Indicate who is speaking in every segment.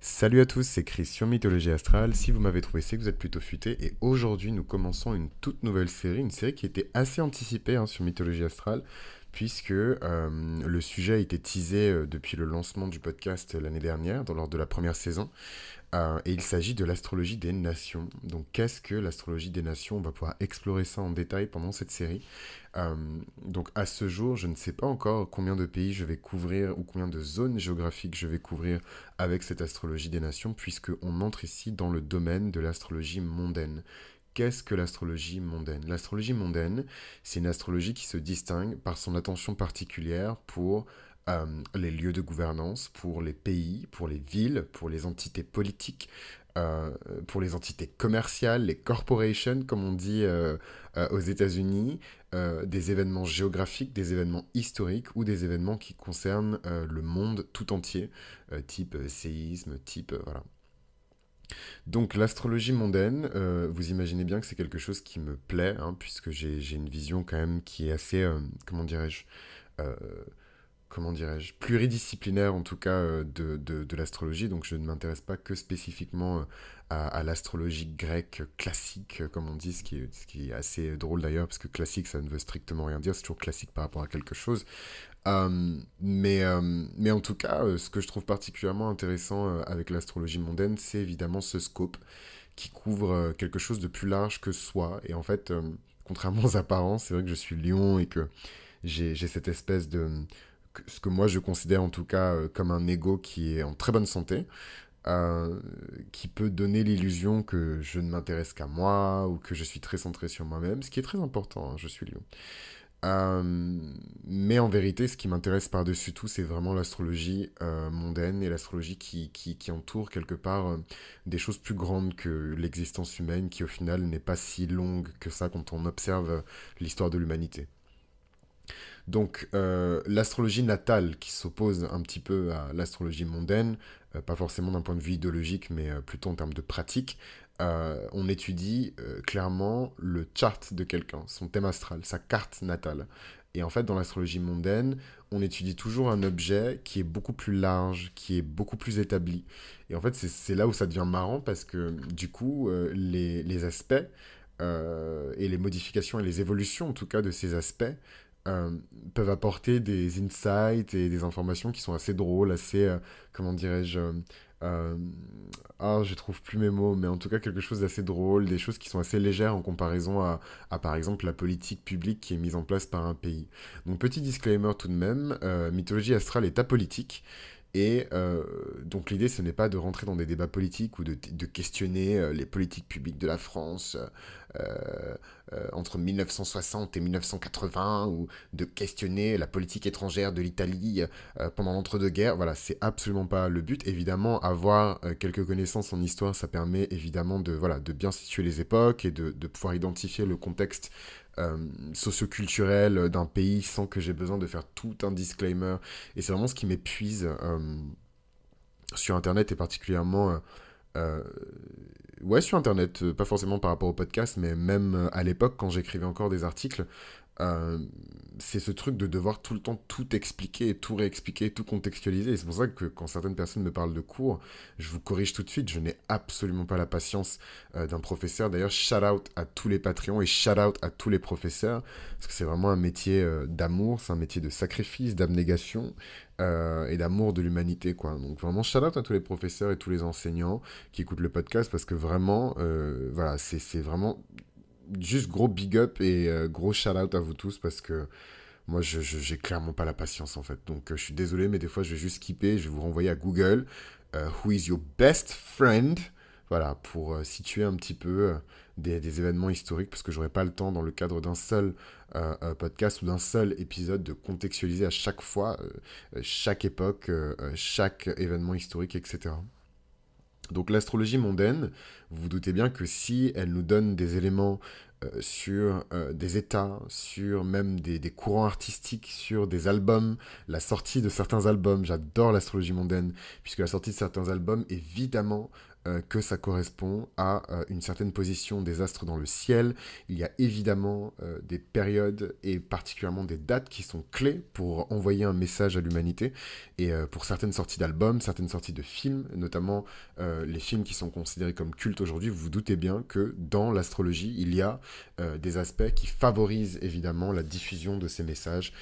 Speaker 1: Salut à tous, c'est Chris sur Mythologie Astrale. Si vous m'avez trouvé, c'est que vous êtes plutôt futé. Et aujourd'hui, nous commençons une toute nouvelle série, une série qui était assez anticipée sur Mythologie Astrale, puisque le sujet a été teasé depuis le lancement du podcast l'année dernière, lors de la première saison. Et il s'agit de l'astrologie des nations. Donc, qu'est-ce que l'astrologie des nations? On va pouvoir explorer ça en détail pendant cette série. Euh, donc, à ce jour, je ne sais pas encore combien de pays je vais couvrir ou combien de zones géographiques je vais couvrir avec cette astrologie des nations, puisqu'on entre ici dans le domaine de l'astrologie mondaine. Qu'est-ce que l'astrologie mondaine? L'astrologie mondaine, c'est une astrologie qui se distingue par son attention particulière pour les lieux de gouvernance, pour les pays, pour les villes, pour les entités politiques, euh, pour les entités commerciales, les corporations, comme on dit aux États-Unis, des événements géographiques, des événements historiques ou des événements qui concernent le monde tout entier, type séisme, type voilà. Donc l'astrologie mondaine, vous imaginez bien que c'est quelque chose qui me plaît, puisque j'ai une vision quand même qui est assez, euh, comment dirais-je, pluridisciplinaire en tout cas de l'astrologie. Donc je ne m'intéresse pas que spécifiquement à l'astrologie grecque classique, comme on dit, ce qui est assez drôle d'ailleurs, parce que classique ça ne veut strictement rien dire, c'est toujours classique par rapport à quelque chose. Mais en tout cas, ce que je trouve particulièrement intéressant avec l'astrologie mondaine, c'est évidemment ce scope qui couvre quelque chose de plus large que soi. Et en fait, contrairement aux apparences, c'est vrai que je suis lion et que j'ai cette espèce de... ce que moi je considère en tout cas comme un ego qui est en très bonne santé, euh, qui peut donner l'illusion que je ne m'intéresse qu'à moi ou que je suis très centré sur moi-même, ce qui est très important, je suis lion. Euh, mais en vérité, ce qui m'intéresse par-dessus tout, c'est vraiment l'astrologie mondaine et l'astrologie qui entoure quelque part des choses plus grandes que l'existence humaine, qui au final n'est pas si longue que ça quand on observe l'histoire de l'humanité. Donc, l'astrologie natale qui s'oppose un petit peu à l'astrologie mondaine, pas forcément d'un point de vue idéologique, mais plutôt en termes de pratique, on étudie clairement le chart de quelqu'un, son thème astral, sa carte natale. Et en fait, dans l'astrologie mondaine, on étudie toujours un objet qui est beaucoup plus large, qui est beaucoup plus établi. Et en fait, c'est là où ça devient marrant parce que du coup, les aspects et les modifications et les évolutions, en tout cas, de ces aspects, euh, peuvent apporter des insights et des informations qui sont assez drôles, assez, comment dirais-je, euh, je trouve plus mes mots, mais en tout cas quelque chose d'assez drôle, des choses qui sont assez légères en comparaison par exemple, la politique publique qui est mise en place par un pays. Donc, petit disclaimer tout de même, Mythologie astrale est apolitique. Et donc l'idée, ce n'est pas de rentrer dans des débats politiques ou de questionner les politiques publiques de la France entre 1960 et 1980 ou de questionner la politique étrangère de l'Italie pendant l'entre-deux-guerres. Voilà, c'est absolument pas le but. Évidemment, avoir quelques connaissances en histoire, ça permet évidemment de, voilà, de bien situer les époques et de pouvoir identifier le contexte socioculturel d'un pays sans que j'ai besoin de faire tout un disclaimer. Et c'est vraiment ce qui m'épuise sur Internet et particulièrement euh, ouais, sur Internet, pas forcément par rapport au podcast, mais même à l'époque, quand j'écrivais encore des articles, euh, c'est ce truc de devoir tout le temps tout expliquer, tout réexpliquer, tout contextualiser. Et c'est pour ça que quand certaines personnes me parlent de cours, je vous corrige tout de suite, je n'ai absolument pas la patience d'un professeur. D'ailleurs, shout out à tous les Patreons et shout out à tous les professeurs, parce que c'est vraiment un métier d'amour, c'est un métier de sacrifice, d'abnégation et d'amour de l'humanité, quoi. Donc vraiment, shout out à tous les professeurs et tous les enseignants qui écoutent le podcast, parce que vraiment, voilà, c'est vraiment juste gros big up et gros shout out à vous tous parce que moi j'ai clairement pas la patience en fait. Donc je suis désolé, mais des fois je vais juste skipper, je vais vous renvoyer à Google. Who is your best friend? Voilà, pour situer un petit peu des événements historiques, parce que j'aurais pas le temps dans le cadre d'un seul podcast ou d'un seul épisode de contextualiser à chaque fois chaque époque, chaque événement historique, etc. Donc l'astrologie mondaine, vous vous doutez bien que si elle nous donne des éléments sur des états, sur même des courants artistiques, sur des albums, la sortie de certains albums, j'adore l'astrologie mondaine, puisque la sortie de certains albums, évidemment, que ça correspond à une certaine position des astres dans le ciel. Il y a évidemment des périodes et particulièrement des dates qui sont clés pour envoyer un message à l'humanité et pour certaines sorties d'albums, certaines sorties de films, notamment les films qui sont considérés comme cultes aujourd'hui. Vous vous doutez bien que dans l'astrologie, il y a des aspects qui favorisent évidemment la diffusion de ces messages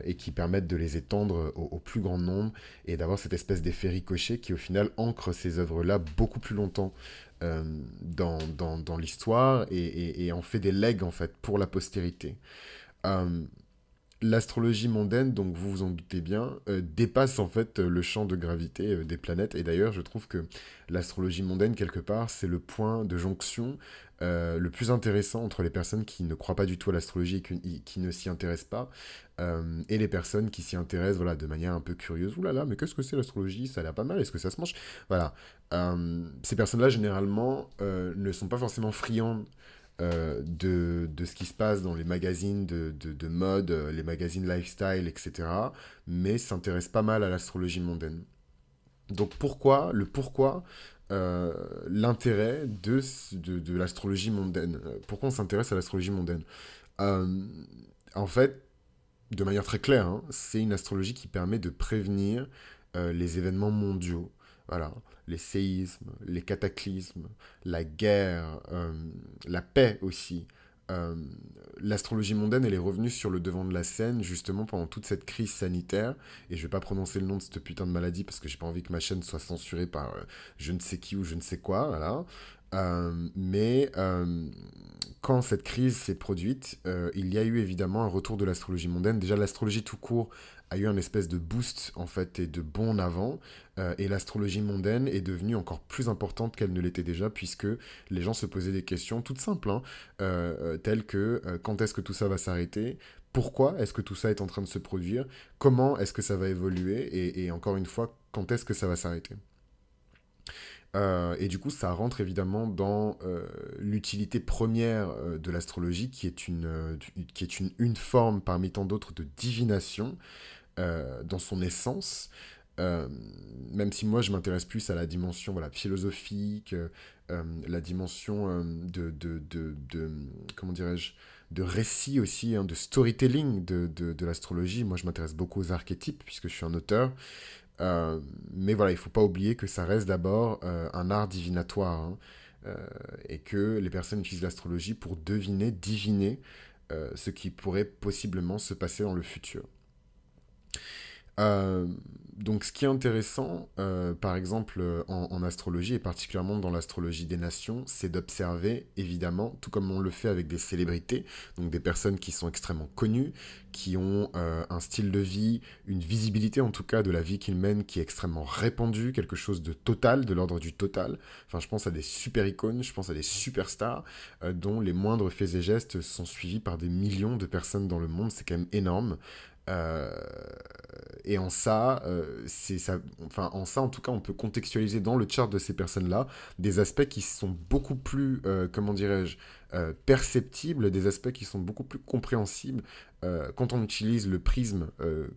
Speaker 1: et qui permettent de les étendre au plus grand nombre et d'avoir cette espèce d'effet ricochet qui au final ancre ces œuvres-là beaucoup plus longtemps dans l'histoire et en fait des legs en fait pour la postérité. Euh, L'astrologie mondaine, donc vous vous en doutez bien, dépasse en fait le champ de gravité des planètes. Et d'ailleurs, je trouve que l'astrologie mondaine, quelque part, c'est le point de jonction le plus intéressant entre les personnes qui ne croient pas du tout à l'astrologie et qui ne s'y intéressent pas, et les personnes qui s'y intéressent voilà, de manière un peu curieuse. Ouh là là, mais qu'est-ce que c'est l'astrologie? Ça a l'air pas mal, est-ce que ça se mange? Voilà. Ces personnes-là, généralement, ne sont pas forcément friandes de ce qui se passe dans les magazines de mode, les magazines lifestyle, etc. Mais s'intéresse pas mal à l'astrologie mondaine. Donc pourquoi, euh, l'intérêt de l'astrologie mondaine? Pourquoi on s'intéresse à l'astrologie mondaine? Euh, En fait, de manière très claire, hein, c'est une astrologie qui permet de prévenir les événements mondiaux. Voilà, les séismes, les cataclysmes, la guerre, la paix aussi. Euh, L'astrologie mondaine, elle est revenue sur le devant de la scène justement pendant toute cette crise sanitaire. Et je vais pas prononcer le nom de cette putain de maladie parce que j'ai pas envie que ma chaîne soit censurée par je ne sais qui ou je ne sais quoi. Voilà. Mais quand cette crise s'est produite, il y a eu évidemment un retour de l'astrologie mondaine. Déjà, l'astrologie tout court a eu un espèce de boost en fait et de bond en avant, et l'astrologie mondaine est devenue encore plus importante qu'elle ne l'était déjà puisque les gens se posaient des questions toutes simples, hein, telles que quand est-ce que tout ça va s'arrêter, pourquoi est-ce que tout ça est en train de se produire, comment est-ce que ça va évoluer et encore une fois, quand est-ce que ça va s'arrêter. Et du coup, ça rentre évidemment dans l'utilité première de l'astrologie, qui est une forme parmi tant d'autres de divination dans son essence. Euh, Même si moi, je m'intéresse plus à la dimension voilà, philosophique, la dimension comment dirais-je, de récit aussi, hein, de storytelling de l'astrologie. Moi, je m'intéresse beaucoup aux archétypes, puisque je suis un auteur. Mais voilà, il ne faut pas oublier que ça reste d'abord un art divinatoire, hein, euh, et que les personnes utilisent l'astrologie pour deviner, diviner ce qui pourrait possiblement se passer dans le futur. Euh, donc, ce qui est intéressant, par exemple, en astrologie, et particulièrement dans l'astrologie des nations, c'est d'observer, évidemment, tout comme on le fait avec des célébrités, donc des personnes qui sont extrêmement connues, qui ont un style de vie, une visibilité en tout cas de la vie qu'ils mènent qui est extrêmement répandue, quelque chose de total, de l'ordre du total. Enfin, je pense à des super icônes, je pense à des superstars, dont les moindres faits et gestes sont suivis par des millions de personnes dans le monde, c'est quand même énorme. Euh, et en ça, enfin, en ça, en tout cas, on peut contextualiser dans le chart de ces personnes-là des aspects qui sont beaucoup plus, comment dirais-je, perceptibles, des aspects qui sont beaucoup plus compréhensibles quand on utilise le prisme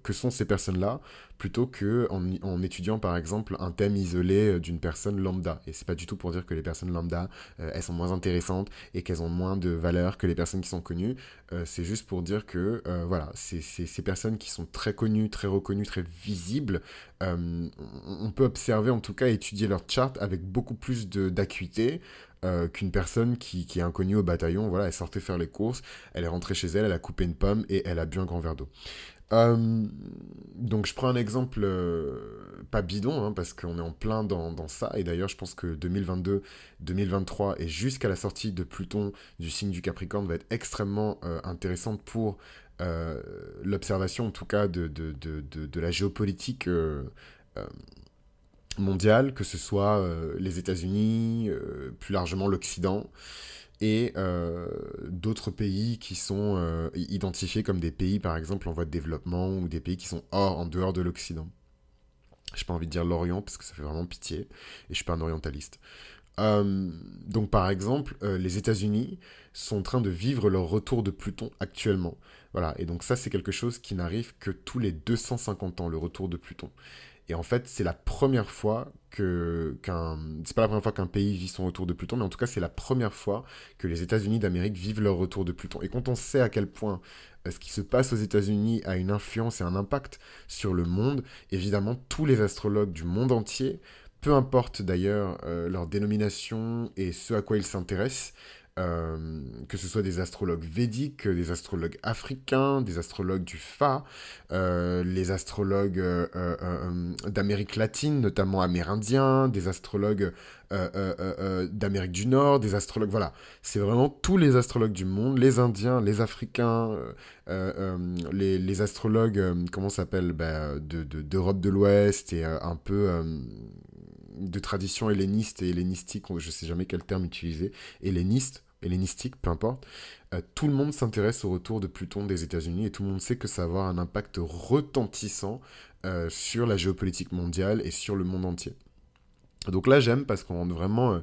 Speaker 1: que sont ces personnes-là, plutôt que en étudiant par exemple un thème isolé d'une personne lambda. Et c'est pas du tout pour dire que les personnes lambda, elles sont moins intéressantes et qu'elles ont moins de valeur que les personnes qui sont connues. C'est juste pour dire que voilà, ces personnes qui sont très connues, très reconnues, très visibles, on peut observer en tout cas étudier leur chart avec beaucoup plus d'acuité qu'une personne qui est inconnue au bataillon. Voilà, elle sortait faire les courses, elle est rentrée chez elle, elle a coupé une pomme et elle a bu un grand verre d'eau. Euh, donc je prends un exemple pas bidon, hein, parce qu'on est en plein dans ça, et d'ailleurs je pense que 2022, 2023 et jusqu'à la sortie de Pluton du signe du Capricorne va être extrêmement intéressante pour l'observation en tout cas de la géopolitique euh, mondiale, que ce soit les États-Unis, plus largement l'Occident, et d'autres pays qui sont identifiés comme des pays, par exemple, en voie de développement, ou des pays qui sont en dehors de l'Occident. J'ai pas envie de dire l'Orient, parce que ça fait vraiment pitié, et je suis pas un orientaliste. Donc par exemple, les États-Unis sont en train de vivre leur retour de Pluton actuellement. Voilà, et donc ça c'est quelque chose qui n'arrive que tous les 250 ans, le retour de Pluton. Et en fait, c'est la première fois c'est pas la première fois qu'un pays vit son retour de Pluton, mais en tout cas, c'est la première fois que les États-Unis d'Amérique vivent leur retour de Pluton. Et quand on sait à quel point ce qui se passe aux États-Unis a une influence et un impact sur le monde, évidemment, tous les astrologues du monde entier, peu importe d'ailleurs leur dénomination et ce à quoi ils s'intéressent, que ce soit des astrologues védiques, des astrologues africains, des astrologues du Fa, les astrologues d'Amérique latine, notamment amérindiens, des astrologues d'Amérique du Nord, des astrologues, voilà. C'est vraiment tous les astrologues du monde, les Indiens, les Africains, les astrologues, comment ça s'appelle, d'Europe de l'Ouest et un peu de tradition helléniste et hellénistique, je ne sais jamais quel terme utiliser, hellénistique, peu importe. Tout le monde s'intéresse au retour de Pluton des États-Unis et tout le monde sait que ça va avoir un impact retentissant sur la géopolitique mondiale et sur le monde entier. Donc là, j'aime parce qu'on rentre vraiment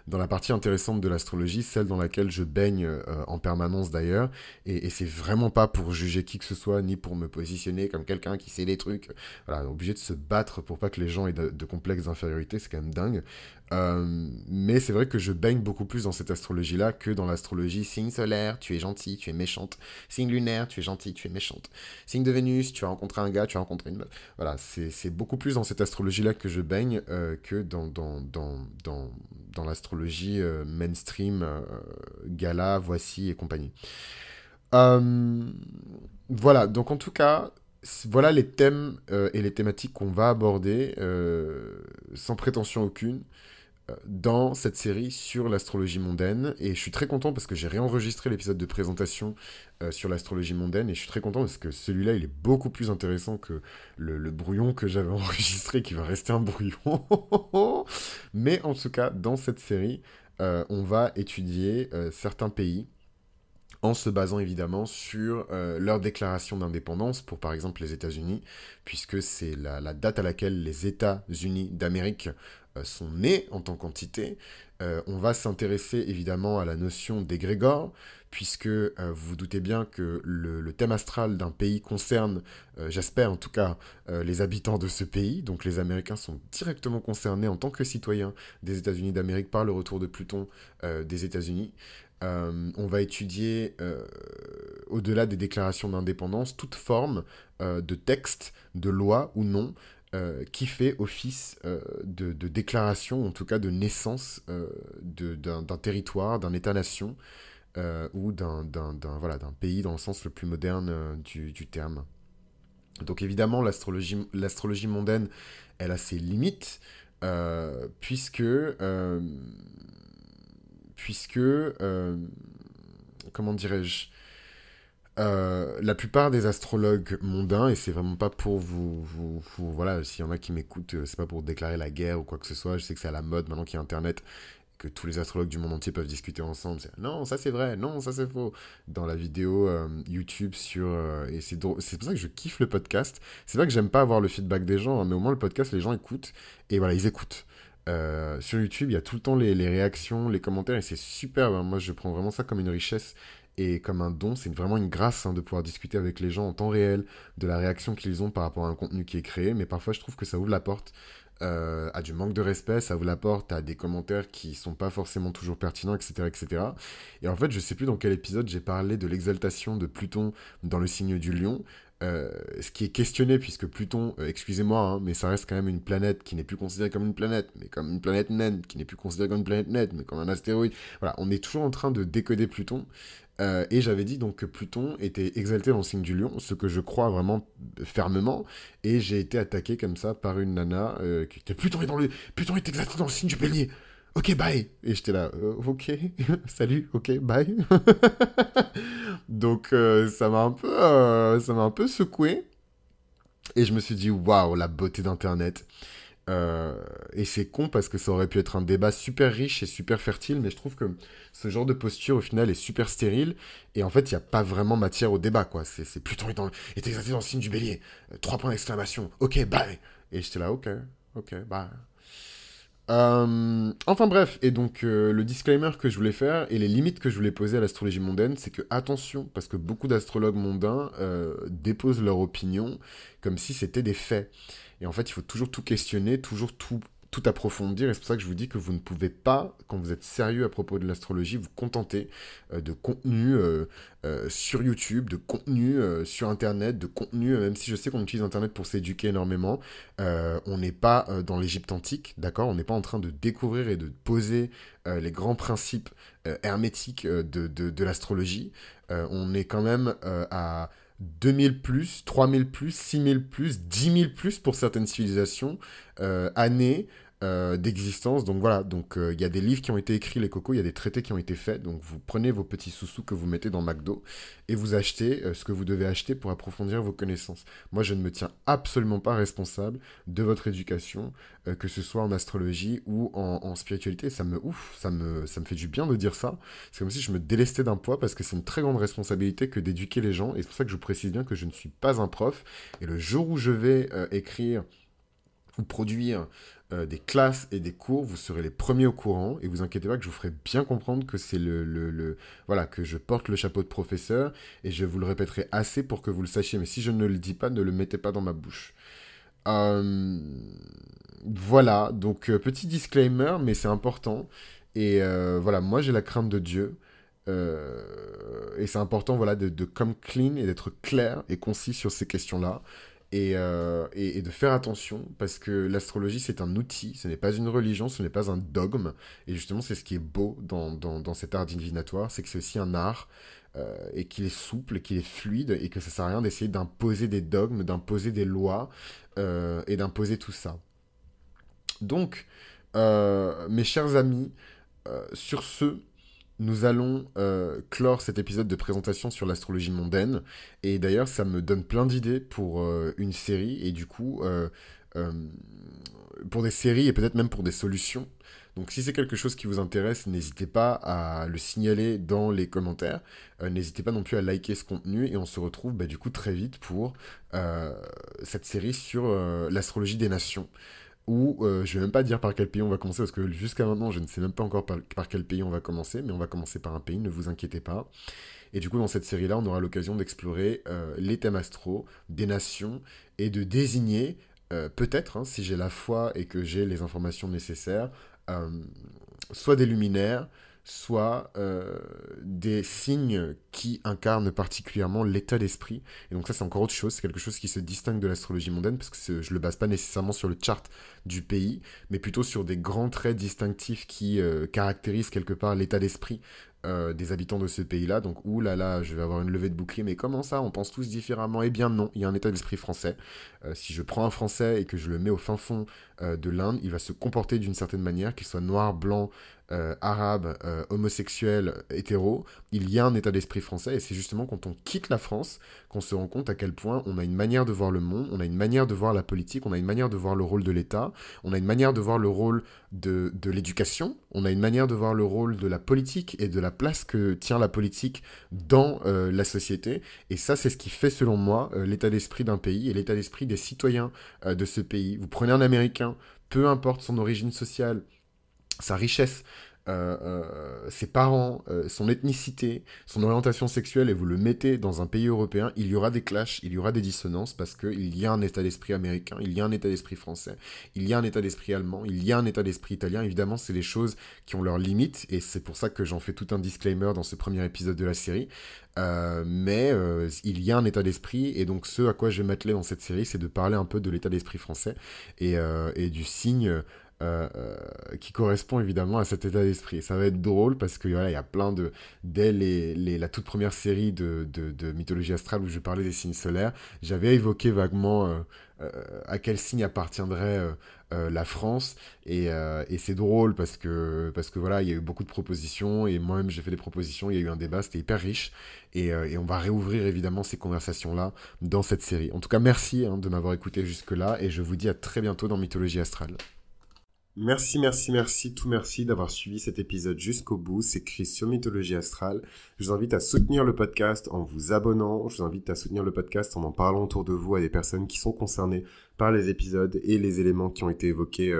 Speaker 1: dans la partie intéressante de l'astrologie, celle dans laquelle je baigne en permanence d'ailleurs. Et c'est vraiment pas pour juger qui que ce soit, ni pour me positionner comme quelqu'un qui sait des trucs. Voilà, obligé de se battre pour pas que les gens aient de complexes d'infériorité, c'est quand même dingue. Mais c'est vrai que je baigne beaucoup plus dans cette astrologie-là que dans l'astrologie signe solaire, tu es gentil, tu es méchante. Signe lunaire, tu es gentil, tu es méchante. Signe de Vénus, tu as rencontré un gars, tu as rencontré une meuf. Voilà, c'est beaucoup plus dans cette astrologie-là que je baigne que dans l'astrologie mainstream, gala, voici et compagnie. Euh, voilà, donc en tout cas, voilà les thèmes et les thématiques qu'on va aborder sans prétention aucune dans cette série sur l'astrologie mondaine. Et je suis très content parce que j'ai réenregistré l'épisode de présentation sur l'astrologie mondaine. Et je suis très content parce que celui-là, il est beaucoup plus intéressant que le brouillon que j'avais enregistré, qui va rester un brouillon. Mais en tout cas, dans cette série, on va étudier certains pays en se basant évidemment sur leur déclaration d'indépendance pour par exemple les États-Unis, puisque c'est la date à laquelle les États-Unis d'Amérique sont nés en tant qu'entité. On va s'intéresser évidemment à la notion d'égrégore, puisque vous vous doutez bien que le thème astral d'un pays concerne, j'espère en tout cas, les habitants de ce pays. Donc les Américains sont directement concernés en tant que citoyens des États-Unis d'Amérique par le retour de Pluton des États-Unis. On va étudier, au-delà des déclarations d'indépendance, toute forme de texte, de loi ou non, qui fait office de déclaration, en tout cas de naissance d'un territoire, d'un État-nation, ou voilà, d'un pays dans le sens le plus moderne du terme. Donc évidemment, l'astrologie mondaine, elle a ses limites, puisque comment dirais-je, la plupart des astrologues mondains, et c'est vraiment pas pour voilà, s'il y en a qui m'écoutent, c'est pas pour déclarer la guerre ou quoi que ce soit, je sais que c'est à la mode maintenant qu'il y a Internet, que tous les astrologues du monde entier peuvent discuter ensemble, non, ça c'est vrai, non, ça c'est faux, dans la vidéo YouTube et c'est drôle, c'est pour ça que je kiffe le podcast, c'est pas que j'aime pas avoir le feedback des gens, hein, mais au moins le podcast, les gens écoutent, et voilà, ils écoutent. Sur YouTube, il y a tout le temps les réactions, les commentaires, et c'est super. Hein. Moi, je prends vraiment ça comme une richesse et comme un don. C'est vraiment une grâce de pouvoir discuter avec les gens en temps réel de la réaction qu'ils ont par rapport à un contenu qui est créé. Mais parfois, je trouve que ça ouvre la porte à du manque de respect, ça ouvre la porte à des commentaires qui sont pas forcément toujours pertinents, etc., etc. Et en fait, je sais plus dans quel épisode j'ai parlé de l'exaltation de Pluton dans le signe du Lion. Ce qui est questionné, puisque Pluton, excusez-moi, hein, mais ça reste quand même une planète qui n'est plus considérée comme une planète, mais comme une planète naine, qui n'est plus considérée comme une planète naine, mais comme un astéroïde. Voilà, on est toujours en train de décoder Pluton. Et j'avais dit donc que Pluton était exalté dans le signe du Lion, ce que je crois vraiment fermement. Et j'ai été attaqué comme ça par une nana qui était Pluton est exalté dans le signe du Bélier. Ok, bye. Et j'étais là, ok, salut, ok, bye. Donc ça m'a un peu secoué. Et je me suis dit, waouh, la beauté d'Internet. Et c'est con parce que ça aurait pu être un débat super riche et super fertile, mais je trouve que ce genre de posture au final est super stérile. Et en fait, il n'y a pas vraiment matière au débat, quoi. C'est Pluton est exalté dans le signe du Bélier. Trois points d'exclamation. Ok, bye. Et j'étais là, ok, bye. Enfin bref, et donc le disclaimer que je voulais faire et les limites que je voulais poser à l'astrologie mondaine, c'est que attention, parce que beaucoup d'astrologues mondains déposent leur opinion comme si c'était des faits. Et en fait, il faut toujours tout questionner, toujours tout approfondir, et c'est pour ça que je vous dis que vous ne pouvez pas, quand vous êtes sérieux à propos de l'astrologie, vous contenter de contenu sur YouTube, de contenu sur Internet, de contenu, même si je sais qu'on utilise Internet pour s'éduquer énormément, on n'est pas dans l'Égypte antique, d'accord? On n'est pas en train de découvrir et de poser les grands principes hermétiques de l'astrologie. On est quand même à 2000 plus, 3000 plus, 6000 plus, 10 000 plus pour certaines civilisations, années d'existence. Donc voilà, donc il y a des livres qui ont été écrits, les cocos, il y a des traités qui ont été faits. Donc vous prenez vos petits sous-sous que vous mettez dans McDo et vous achetez ce que vous devez acheter pour approfondir vos connaissances. Moi, je ne me tiens absolument pas responsable de votre éducation, que ce soit en astrologie ou en spiritualité. Ça me fait du bien de dire ça. C'est comme si je me délestais d'un poids parce que c'est une très grande responsabilité que d'éduquer les gens. Et c'est pour ça que je vous précise bien que je ne suis pas un prof. Et le jour où je vais écrire ou produire des classes et des cours, vous serez les premiers au courant et vous inquiétez pas que je vous ferai bien comprendre que c'est voilà, que je porte le chapeau de professeur et je vous le répéterai assez pour que vous le sachiez. Mais si je ne le dis pas, ne le mettez pas dans ma bouche. Euh, voilà, donc petit disclaimer, mais c'est important. Et voilà, moi j'ai la crainte de Dieu. Et c'est important voilà, de come clean et d'être clair et concis sur ces questions-là. Et de faire attention, parce que l'astrologie, c'est un outil, ce n'est pas une religion, ce n'est pas un dogme. Et justement, c'est ce qui est beau dans cet art divinatoire, c'est que c'est aussi un art, et qu'il est souple, qu'il est fluide, et que ça sert à rien d'essayer d'imposer des dogmes, d'imposer des lois, et d'imposer tout ça. Donc, mes chers amis, sur ce, nous allons clore cet épisode de présentation sur l'astrologie mondaine. Et d'ailleurs, ça me donne plein d'idées pour une série et du coup, euh, pour des séries et peut-être même pour des solutions. Donc si c'est quelque chose qui vous intéresse, n'hésitez pas à le signaler dans les commentaires. N'hésitez pas non plus à liker ce contenu et on se retrouve bah, du coup très vite pour cette série sur l'astrologie des nations ou je vais même pas dire par quel pays on va commencer, parce que jusqu'à maintenant, je ne sais même pas encore par quel pays on va commencer, mais on va commencer par un pays, ne vous inquiétez pas. Et du coup, dans cette série-là, on aura l'occasion d'explorer les thèmes astro, des nations, et de désigner, peut-être, hein, si j'ai la foi et que j'ai les informations nécessaires, euh, soit des luminaires, soit des signes qui incarnent particulièrement l'état d'esprit. Et donc ça, c'est encore autre chose, c'est quelque chose qui se distingue de l'astrologie mondaine, parce que je ne le base pas nécessairement sur le chart du pays, mais plutôt sur des grands traits distinctifs qui caractérisent quelque part l'état d'esprit des habitants de ce pays-là. Donc, ouh là là, je vais avoir une levée de bouclier, mais comment ça, on pense tous différemment? Eh bien non, il y a un état d'esprit français. Si je prends un Français et que je le mets au fin fond de l'Inde, il va se comporter d'une certaine manière, qu'il soit noir, blanc, arabe, homosexuel, hétéro. Il y a un état d'esprit français, et c'est justement quand on quitte la France qu'on se rend compte à quel point on a une manière de voir le monde, on a une manière de voir la politique, on a une manière de voir le rôle de l'État, on a une manière de voir le rôle de l'éducation, on a une manière de voir le rôle de la politique et de la place que tient la politique dans la société. Et ça, c'est ce qui fait, selon moi, l'état d'esprit d'un pays et l'état d'esprit des citoyens de ce pays. Vous prenez un Américain, peu importe son origine sociale, sa richesse, ses parents, son ethnicité, son orientation sexuelle, et vous le mettez dans un pays européen, il y aura des clashs, il y aura des dissonances, parce qu'il y a un état d'esprit américain, il y a un état d'esprit français, il y a un état d'esprit allemand, il y a un état d'esprit italien. Évidemment, c'est des choses qui ont leurs limites, et c'est pour ça que j'en fais tout un disclaimer dans ce premier épisode de la série. Mais il y a un état d'esprit, et donc ce à quoi je vais m'atteler dans cette série, c'est de parler un peu de l'état d'esprit français et du signe qui correspond évidemment à cet état d'esprit. Ça va être drôle parce que voilà, il y a plein de... Dès la toute première série de mythologie astrale où je parlais des signes solaires, j'avais évoqué vaguement à quel signe appartiendrait la France. Et c'est drôle parce que voilà, il y a eu beaucoup de propositions et moi-même j'ai fait des propositions, il y a eu un débat, c'était hyper riche. Et on va réouvrir évidemment ces conversations-là dans cette série. En tout cas, merci hein, de m'avoir écouté jusque-là et je vous dis à très bientôt dans Mythologie astrale. Tout merci d'avoir suivi cet épisode jusqu'au bout. C'est Chris sur Mythologie Astrale. Je vous invite à soutenir le podcast en vous abonnant. Je vous invite à soutenir le podcast en parlant autour de vous à des personnes qui sont concernées par les épisodes et les éléments qui ont été évoqués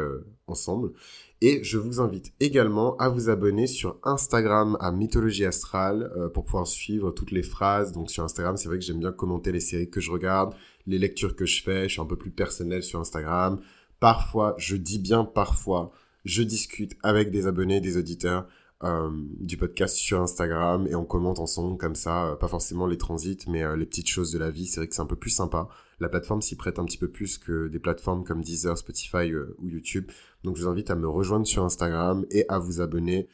Speaker 1: ensemble. Et je vous invite également à vous abonner sur Instagram à Mythologie Astrale pour pouvoir suivre toutes les phrases. Donc sur Instagram, c'est vrai que j'aime bien commenter les séries que je regarde, les lectures que je fais. Je suis un peu plus personnel sur Instagram. Parfois, je dis bien parfois, je discute avec des abonnés, des auditeurs du podcast sur Instagram et on commente ensemble comme ça, pas forcément les transits, mais les petites choses de la vie. C'est vrai que c'est un peu plus sympa. La plateforme s'y prête un petit peu plus que des plateformes comme Deezer, Spotify ou YouTube. Donc je vous invite à me rejoindre sur Instagram et à vous abonner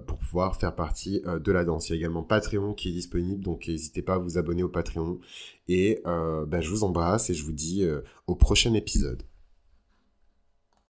Speaker 1: pour pouvoir faire partie de la danse. Il y a également Patreon qui est disponible, donc n'hésitez pas à vous abonner au Patreon. Et je vous embrasse et je vous dis au prochain épisode.